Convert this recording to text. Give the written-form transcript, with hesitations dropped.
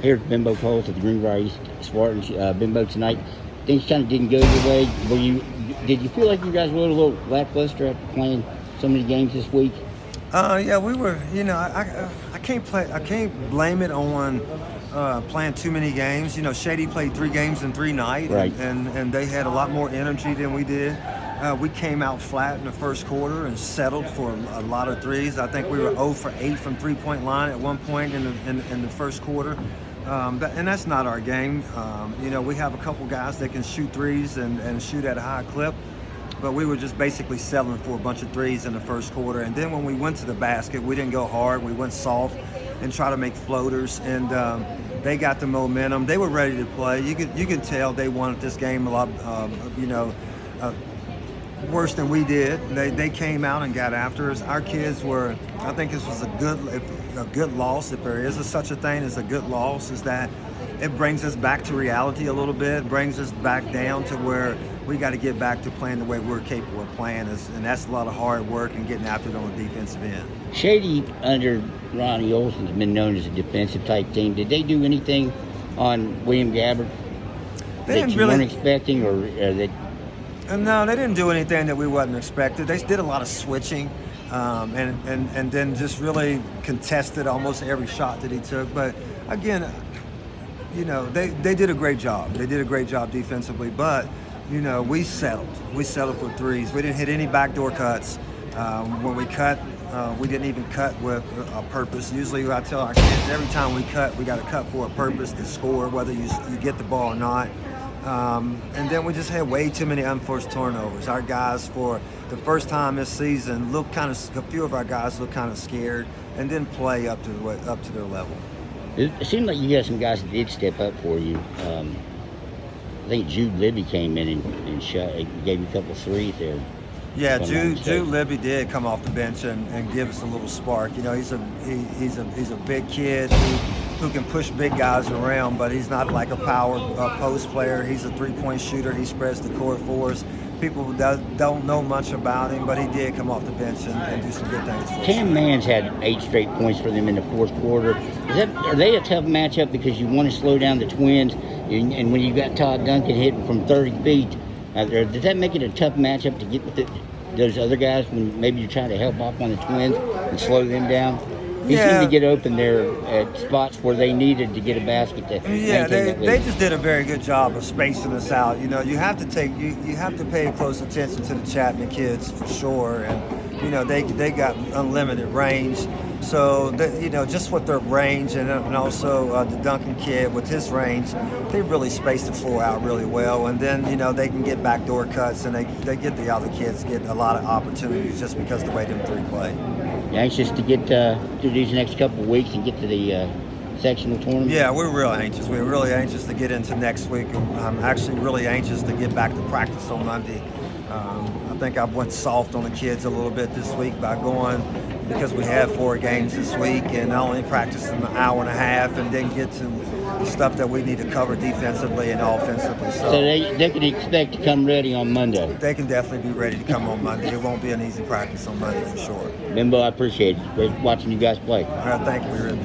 Here's Bimbo Coles at the Greenbrier East Spartans. Bimbo, tonight, things kind of didn't go your way. Did you feel like you guys were a little lackluster after playing so many games this week? Yeah, we were. I can't blame it on playing too many games. Shady played 3 games in 3 nights, Right. and they had a lot more energy than we did. We came out flat in the first quarter and settled for a lot of threes. I think we were 0 for 8 from three-point line at one point in the first quarter. And that's not our game. We have a couple guys that can shoot threes and shoot at a high clip. But we were just basically settling for a bunch of threes in the first quarter. And then when we went to the basket, we didn't go hard. We went soft and try to make floaters. And they got the momentum. They were ready to play. You can tell they wanted this game a lot, worse than we did. They came out and got after us. Our kids were. I think this was a good loss, if there is such a thing as a good loss, is that it brings us back to reality a little bit. It brings us back down to where we got to get back to playing the way we're capable of playing, and that's a lot of hard work and getting after it on the defensive end. Shady, under Ronnie Olson's been known as a defensive type team. Did they do anything on William Gabbert that you weren't expecting, or that? No, they didn't do anything that we wasn't expected. They did a lot of switching, and then just really contested almost every shot that he took. But again, they did a great job. They did a great job defensively, but we settled. We settled for threes. We didn't hit any backdoor cuts. When we cut, we didn't even cut with a purpose. Usually I tell our kids every time we cut, we got to cut for a purpose to score, whether you get the ball or not. And then we just had way too many unforced turnovers. Our guys, for the first time this season, a few of our guys looked kind of scared and didn't play up to their level. It seemed like you got some guys that did step up for you. I think Jude Libby came in and gave you a couple threes there. Yeah, Jude Libby did come off the bench and give us a little spark. He's a big kid who can push big guys around, but he's not like a power post player. He's a three-point shooter. He spreads the court for us. People don't know much about him, but he did come off the bench and do some good things for us. Cam Mann's had 8 straight points for them in the fourth quarter. Are they a tough matchup because you want to slow down the Twins, and when you got Todd Duncan hitting from 30 feet, does that make it a tough matchup to get with those other guys when maybe you're trying to help off on the Twins and slow them down? He seemed to get open there at spots where they needed to get a basket to maintain that lead. They just did a very good job of spacing us out. You have to pay close attention to the Chapman kids for sure, and they got unlimited range. So just with their range and also the Duncan kid with his range, they really spaced the floor out really well. And then they can get backdoor cuts, and they get the other kids get a lot of opportunities just because of the way them three play. You anxious to get through these next couple of weeks and get to the sectional tournament? Yeah, we're real anxious. We're really anxious to get into next week. I'm actually really anxious to get back to practice on Monday. I think I went soft on the kids a little bit this week by going, because we have 4 games this week, and I only practiced an hour and a half and didn't get to the stuff that we need to cover defensively and offensively. So they can expect to come ready on Monday. They can definitely be ready to come on Monday. It won't be an easy practice on Monday for sure. Bimbo, I appreciate it. Great watching you guys play. All right, thank you.